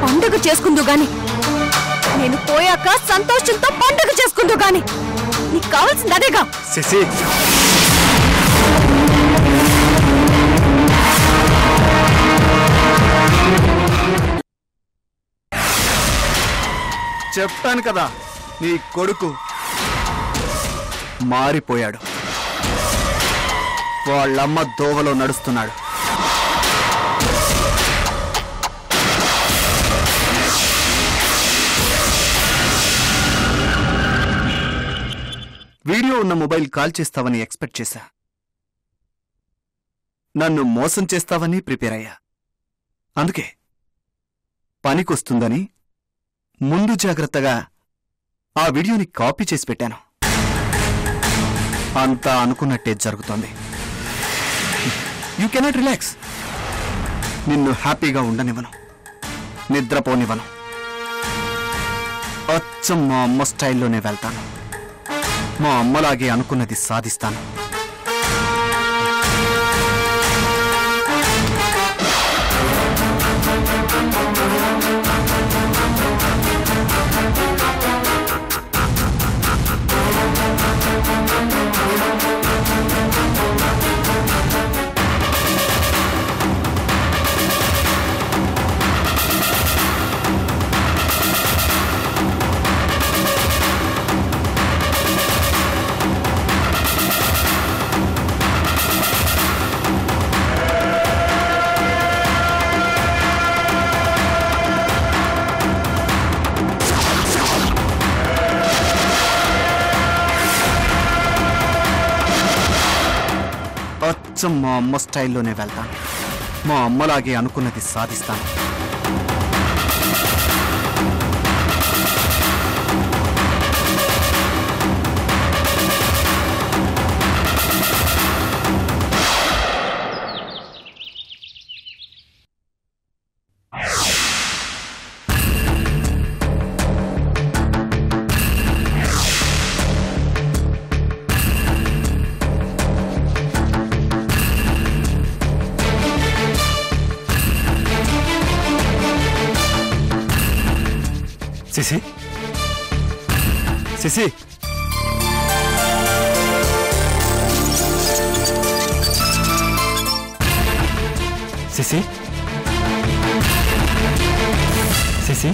పండుగ చేసుకుందు గాని నేను పోయాక సంతోషంతో పండుగ చేసుకుందు గాని నీకు కావాల్సింది అదేగా. శశి చెప్పాను కదా, నీ కొడుకు మారిపోయాడు. వాళ్ళమ్మ దోవలో నడుస్తున్నాడు. వీడియో ఉన్న మొబైల్ కాల్ చేస్తావని ఎక్స్పెక్ట్ చేశా. నన్ను మోసం చేస్తావని ప్రిపేర్ అయ్యా. అందుకే పనికొస్తుందని ముందు జాగ్రత్తగా ఆ వీడియోని కాపీ చేసి పెట్టాను. అంతా అనుకున్నట్టే జరుగుతోంది. You cannot relax. నిన్ను హ్యాపీగా ఉండనివ్వను, నిద్రపోనివ్వను. అచ్చం మా అమ్మ స్టైల్లోనే వెళ్తాను. మా అమ్మలాగే అనుకున్నది సాధిస్తాను. అచ్చం మా అమ్మ స్టైల్లోనే వెళ్తాను. మా అమ్మలాగే అనుకున్నది సాధిస్తాను. శశి శశి శశి శశి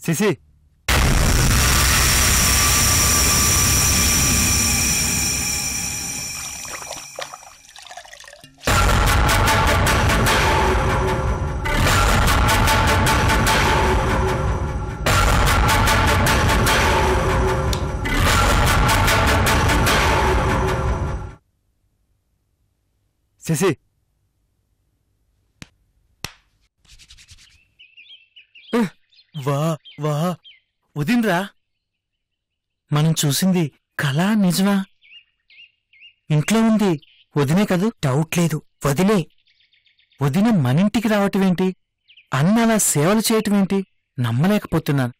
శశి శశి వా వా వదినరా, మనం చూసింది కళా నిజమా? ఇంట్లో ఉంది వదినే కదూ? డౌట్ లేదు, వదినే. వదిన మనింటికి రావటమేంటి? అన్న అలా సేవలు చేయటమేంటి? నమ్మలేకపోతున్నాను.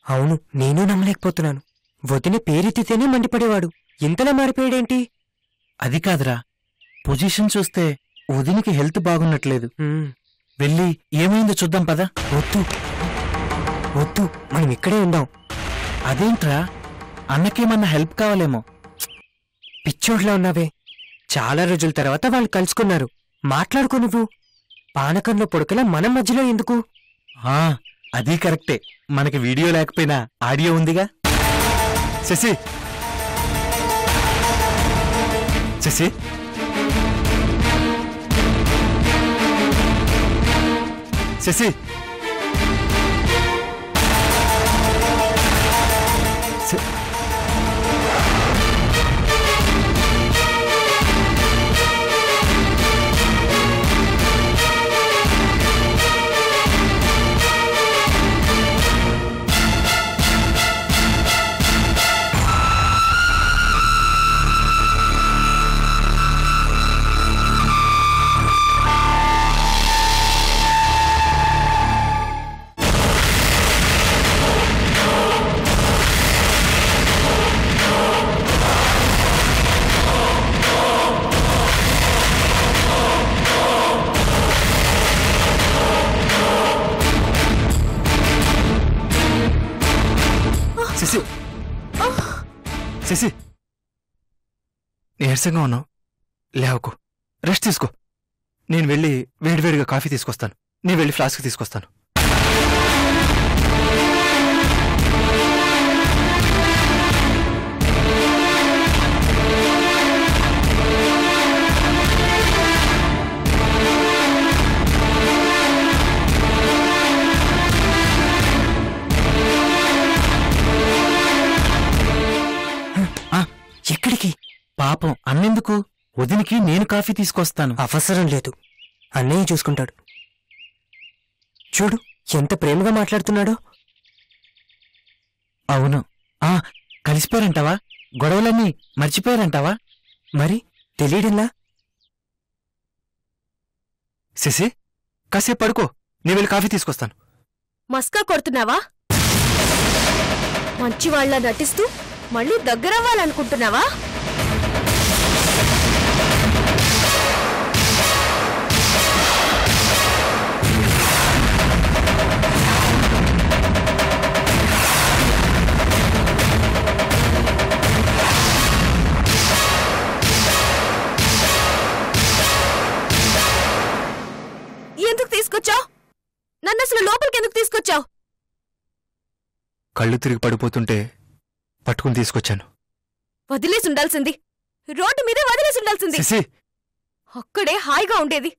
అవును, నేను నమ్మలేకపోతున్నాను. వదిన పేరెత్తితేనే మండిపడేవాడు, ఇంతలా మారిపోయాడేంటి? అది కాదురా, పొజిషన్ చూస్తే వదినికి హెల్త్ బాగున్నట్లేదు. వెళ్ళి ఏమైందో చూద్దాం పదా. వద్దు వద్దు, మనం ఇక్కడే ఉందాం. అదేంట్రా, అన్నకేమన్నా హెల్ప్ కావాలేమో. పిచ్చోడ్లా ఉన్నావే. చాలా రోజుల తర్వాత వాళ్ళు కలుసుకున్నారు, మాట్లాడుకో. నువ్వు పానకంలో పొడకలా మనం మధ్యలో ఎందుకు? అది కరెక్టే, మనకి వీడియో లేకపోయినా ఆడియో ఉందిగా. శశి శశి శశి శశి, నీరసంగా ఉన్నావు, లేవకు, రెస్ట్ తీసుకో. నేను వెళ్ళి వేడివేడిగా కాఫీ తీసుకొస్తాను. నేను వెళ్ళి ఫ్లాస్క్ తీసుకొస్తాను. ఎక్కడికి? పాపం అన్నెందుకు? వదినికి నేను కాఫీ తీసుకొస్తాను. అవసరం లేదు, అన్నయ్య చూసుకుంటాడు. చూడు ఎంత ప్రేమగా మాట్లాడుతున్నాడో. అవును. కలిసిపోయారంటావా? గొడవలన్నీ మర్చిపోయారంటావా? మరి తెలియడంలా? శశి, కాసేపు పడుకో, నేను వెళ్ళి కాఫీ తీసుకొస్తాను. మస్కా కొడుతున్నావా? మంచివాళ్లా నటిస్తూ మళ్ళీ దగ్గరవ్వాలనుకుంటున్నావా? ఎందుకు తీసుకొచ్చావు? నన్ను అసలు లోపలికి ఎందుకు తీసుకొచ్చావు? కళ్ళు తిరిగి పడిపోతుంటే పట్టుకుని తీసుకొచ్చాను. వదిలేసి ఉండాల్సింది, రోడ్డు మీదే వదిలేసి ఉండాల్సింది. శశి, అక్కడే హాయిగా ఉండేది.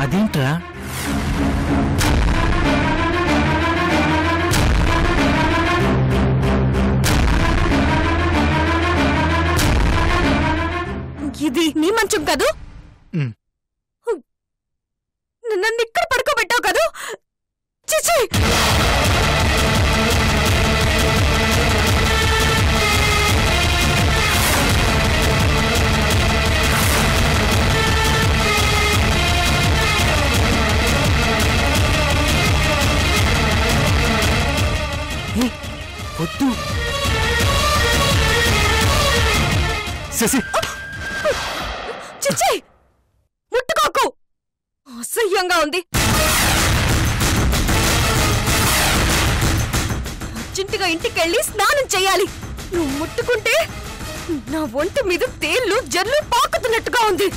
అదేంట్రా? ఇది నీ మంచం కాదు. నన్ను ఇక్కడ పడుకోబెట్టావు కదూ. చిచి, వద్దు. శశి, చిచి, ముట్టుకోకు, అసహ్యంగా ఉంది. అర్జెంటుగా ఇంటికెళ్ళి స్నానం చెయ్యాలి. నువ్వు ముట్టుకుంటే నా ఒంటి మీద తేళ్లు జర్లు పాకుతున్నట్టుగా ఉంది.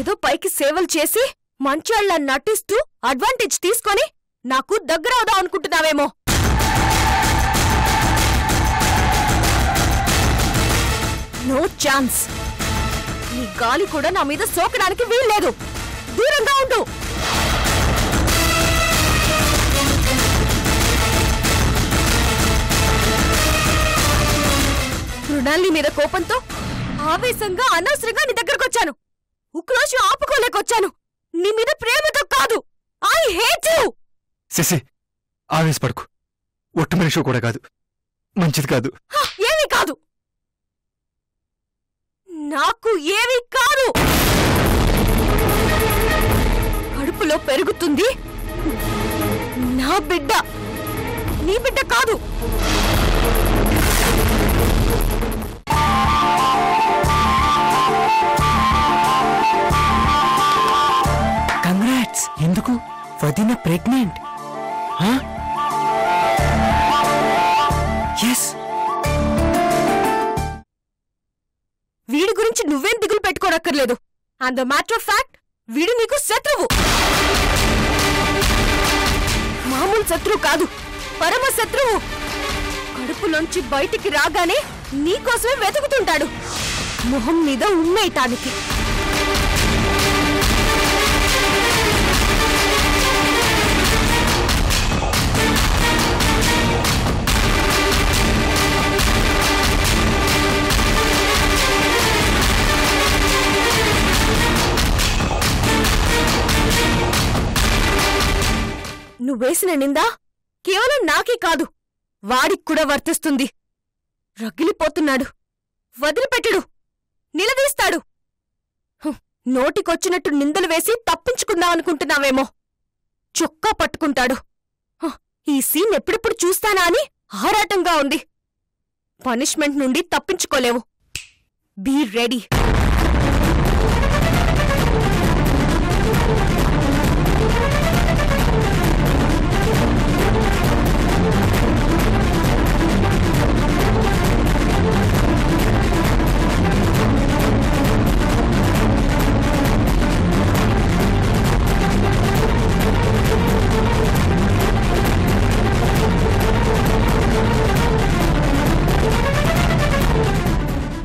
ఏదో పైకి సేవలు చేసి మంచాళ్ళ నటిస్తూ అడ్వాంటేజ్ తీసుకొని నాకు దగ్గర అవుదాం అనుకుంటున్నావేమో. No chance. నీ గాలి కూడా నా మీద సోకడానికి వీల్లేదు. దూరంగా ఉండు. మృణాలి మీద కోపంతో ఆవేశంగా అనవసరంగా నీ దగ్గరకొచ్చాను. ఉక్రోషం ఆపుకోలేకొచ్చాను. నీ మీద ప్రేమతో కాదు. I hate you. శశి, ఆవేశపడకు. ఒట్టు మనిషి కూడా కాదు, మంచిది కాదు. ఏమీ కాదు, నాకు ఏమీ కాదు. కడుపులో పెరుగుతుంది నా బిడ్డ, నీ బిడ్డ కాదు. కంగ్రాట్స్. ఎందుకు? వదిన ప్రెగ్నెంట్. ఎస్. వీడి గురించి నువ్వేం దిగులు పెట్టుకోనక్కర్లేదు. And the matter of fact, వీడు నీకు శత్రువు. మామూలు శత్రువు కాదు, పరమ శత్రువు. కడుపులోంచి బయటికి రాగానే నీకోసమే వెతుకుతుంటాడు, మొహం మీద ఉమ్మేయటానికి. నువ్వేసిన నిందా కేవలం నాకే కాదు, వాడికి కూడా వర్తిస్తుంది. రగిలిపోతున్నాడు, వదిలిపెట్టడు, నిలదీస్తాడు. నోటికొచ్చినట్టు నిందలు వేసి తప్పించుకుందామనుకుంటున్నావేమో. చొక్కా పట్టుకుంటాడు. ఈ సీన్ ఎప్పుడెప్పుడు చూస్తానా అని ఆరాటంగా ఉంది. పనిష్మెంట్ నుండి తప్పించుకోలేవు. Be ready.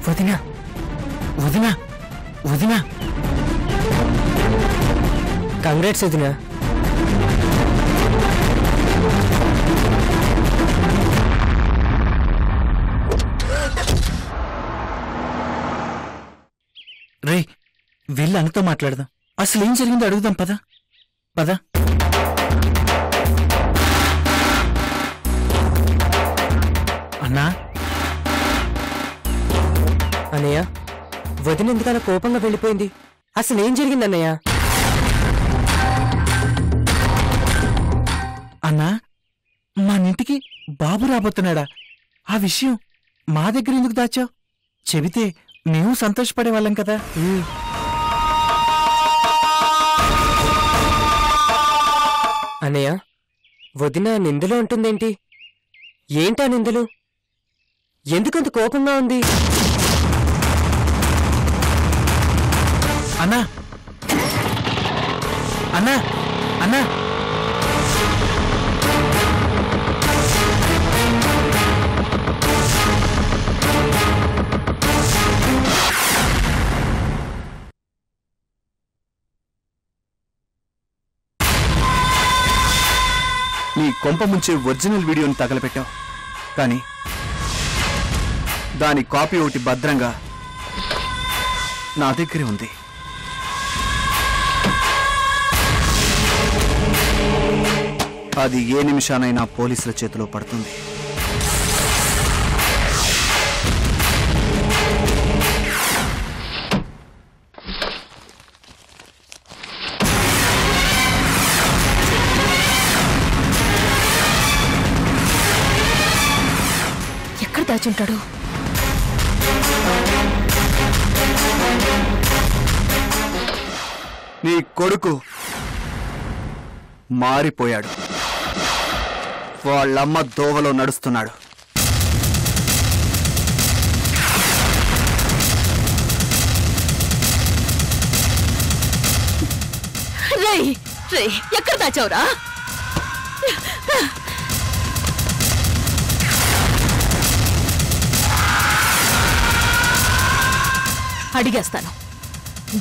వదినా వదినా వదినా కంగ్రాట్స్ వదినా. రే వెళ్ళి అన్నతో మాట్లాడదాం. అసలు ఏం జరిగిందో అడుగుదాం. పద పద. అన్నా అన్నయ్య, వదిన ఎందుకలా కోపంగా వెళ్ళిపోయింది? అసలు ఏం జరిగింది అన్నయ్య? అన్నా మనింటికి బాబు రాబోతున్నాడా? ఆ విషయం మా దగ్గర ఎందుకు దాచావు? చెబితే మేము సంతోషపడే వాళ్ళం కదా. అన్నయ్య, వదిన నిందలో ఉంటుందేంటి? ఏంటా నిందలు? ఎందుకంత కోపంగా ఉంది? అన్నా అన్నా అన్నా నీ కొంప ముంచే ఒరిజినల్ వీడియోని తగలపెట్టావు, కానీ దాని కాపీ ఒకటి భద్రంగా నా దగ్గరే ఉంది. అది ఏ నిమిషానైనా పోలీసుల చేతిలో పడుతుంది. ఎక్కడ దాచుంటాడు? నీ కొడుకు మారిపోయాడు. వాళ్ళమ్మ దోవలో నడుస్తున్నాడు. రేయ్ రేయ్, ఎక్కడ దాచావురా? అడిగేస్తాను,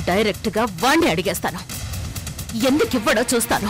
డైరెక్ట్గా వాణ్ణి అడిగేస్తాను. ఎందుకు ఇవ్వడో చూస్తాను.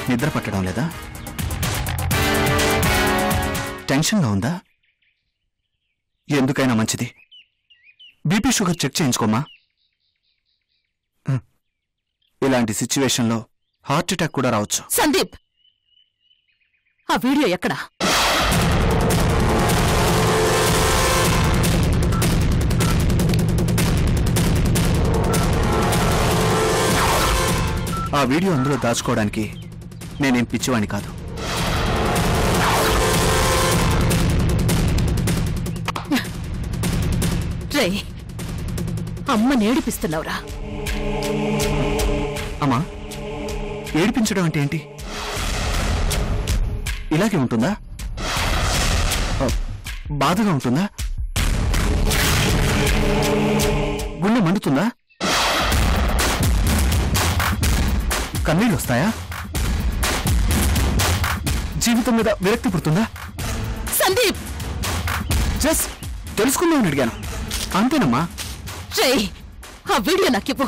నిద్ర పట్టడం లేదా? టెన్షన్గా ఉందా? ఎందుకైనా మంచిది బీపీ షుగర్ చెక్ చేయించుకోమా. ఇలాంటి సిచ్యువేషన్లో హార్ట్ అటాక్ కూడా రావచ్చు. సందీప్, ఆ వీడియో ఎక్కడా? ఆ వీడియో అందులో దాచుకోవడానికి నేనేం పిచ్చివాణ్ణి కాదు. రే, అమ్మ నేడిపిస్తున్నావురా. అమ్మా, ఏడిపించడం అంటే ఏంటి? ఇలాగే ఉంటుందా? బాధగా ఉంటుందా? గుండె మండుతుందా? కన్నీళ్ళు వస్తాయా? జీవితం మీద విరక్తి పుడుతుందా? సందీప్, జస్ట్ తెలుసుకుందామని అడిగాను, అంతేనమ్మా. రే, ఆ వీడియో నాకివ్వు.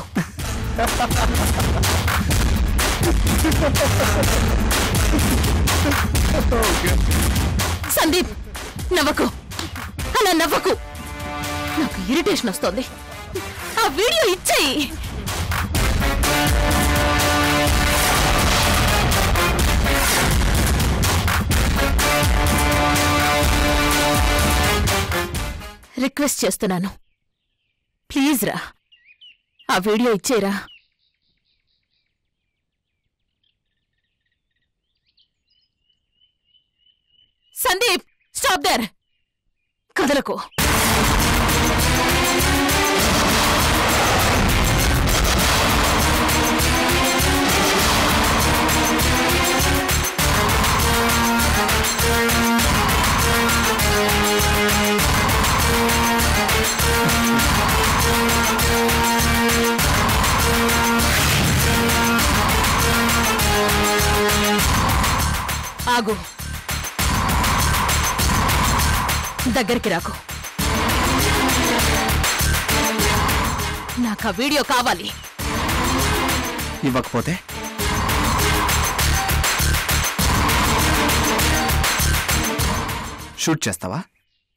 సందీప్, నవ్వకు, అలా నవ్వకు. నాకు ఇరిటేషన్ వస్తోంది. ఆ వీడియో ఇచ్చేయి. రిక్వెస్ట్ చేస్తున్నాను, ప్లీజ్ రా, ఆ వీడియో ఇచ్చేరా. సందీప్, స్టాప్ దేర్, కదలకు. ఆగు, దగ్గరికి రాకు. నాకు ఆ వీడియో కావాలి. ఇవ్వకపోతే షూట్ చేస్తావా?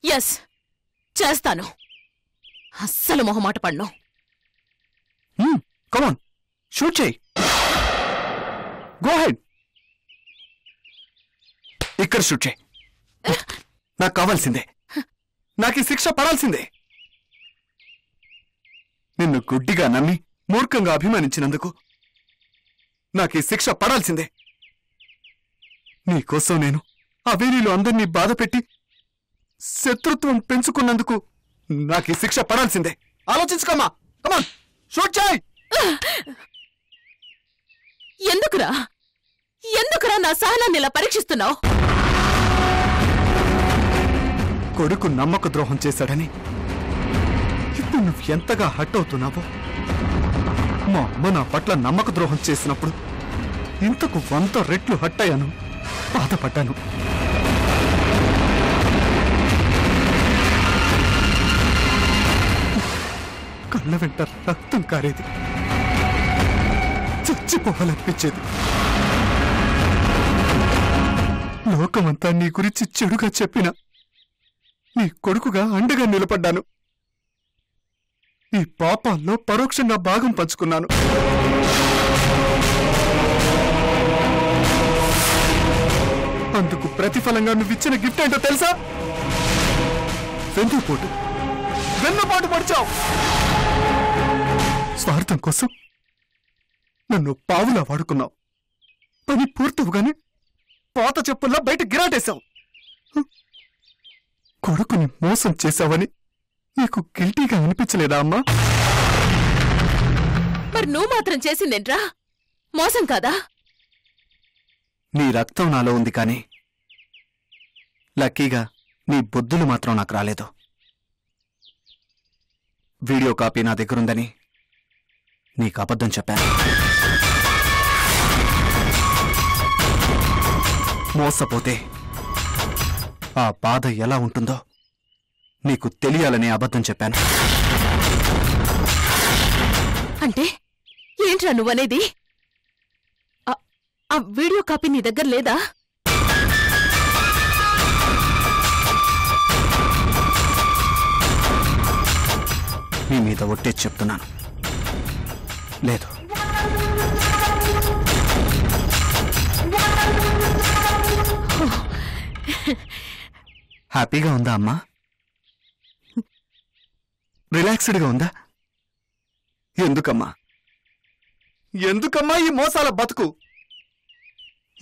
ఎస్, చేస్తాను. అస్సలు మొహమాట పడ్ను. కమాన్, షూట్ చేయి. Go head. ఇక్కడ షూట్ చేయి. నాకు కావాల్సిందే, నాకు ఈ శిక్ష పడాల్సిందే. నిన్ను గుడ్డిగా నమ్మి మూర్ఖంగా అభిమానించినందుకు నాకు ఈ శిక్ష పడాల్సిందే. నీకోసం నేను ఆ వీరిలో అందరినీ బాధపెట్టి శత్రుత్వం పెంచుకున్నందుకు నాకు ఈ శిక్ష పడాల్సిందే. ఆలోచించుకోమా. కమాన్, షూట్ చేయి. ఎందుకురా ఎందుకురా నా సహనాన్ని ఇలా పరీక్షిస్తున్నావు? కొడుకు నమ్మక ద్రోహం చేశాడని ఇప్పుడు నువ్వు ఎంతగా హట్ అవుతున్నావో, మా అమ్మ నా పట్ల నమ్మక ద్రోహం చేసినప్పుడు ఇంతకు 100 రెట్లు హట్ అయ్యాను, బాధపడ్డాను. కళ్ళ వెంట రక్తం కారేది, చచ్చిపోవాలనిపించేది. లోకమంతా నీ గురించి చెడుగా చెప్పిన నీ కొడుకుగా అండగా నిలబడ్డాను. నీ పాపాల్లో పరోక్షంగా భాగం పంచుకున్నాను. అందుకు ప్రతిఫలంగా నువ్విచ్చిన గిఫ్ట్ ఏంటో తెలుసా? వెన్నుపోటు పడిచావు. స్వార్థం కోసం నన్ను పావులా వాడుకున్నావు. పని పూర్తవుగానే పాత చెప్పుల్లా బయట గిరాటేశావు. కొడుకుని మోసం చేశావని నీకు గిల్టీగా అనిపించలేదా అమ్మా? మరి నువ్వు మాత్రం చేసిందేంట్రా? మోసం కాదా? నీ రక్తం నాలో ఉంది కానీ లక్కీగా నీ బుద్ధులు మాత్రం నాకు రాలేదు. వీడియో కాపీ నా దగ్గరుందని నీకు అబద్ధం చెప్పాను. మోసపోతే ఆ బాధ ఎలా ఉంటుందో నీకు తెలియాలనే అబద్ధం చెప్పాను. అంటే ఏంట్రా నువ్వనేది? ఆ వీడియో కాపీ నీ దగ్గర లేదా? నీ మీద ఒట్టేసి చెప్తున్నాను, లేదు. హ్యాపీగా ఉందా అమ్మా? రిలాక్స్డ్గా ఉందా? ఎందుకమ్మా ఎందుకమ్మా ఈ మోసాల బతుకు?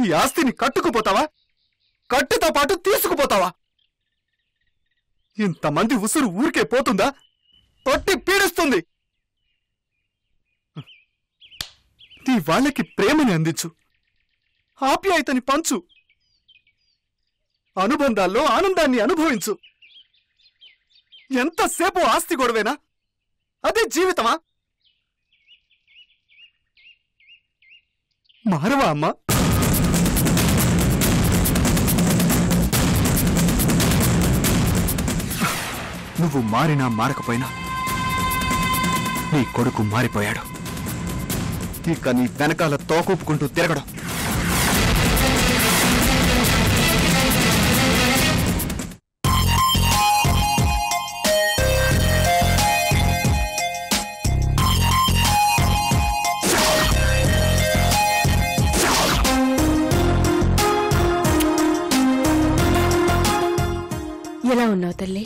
ఈ ఆస్తిని కట్టుకుపోతావా? కట్టుతో పాటు తీసుకుపోతావా? ఇంతమంది ఉసురు ఊరికే పోతుందా? తొట్టి పీడిస్తుంది. నీ వాళ్ళకి ప్రేమని అందించు, ఆప్యాయతని పంచు, అనుబంధాల్లో ఆనందాన్ని అనుభవించు. ఎంతసేపు ఆస్తి గొడవేనా? అదే జీవితమా? మారవా అమ్మా? నువ్వు మారినా మారకపోయినా నీ కొడుకు మారిపోయాడు. ఇక నీ వెనకాల తోకూపుకుంటూ తిరగడం. ఎలా ఉన్నావు తల్లి?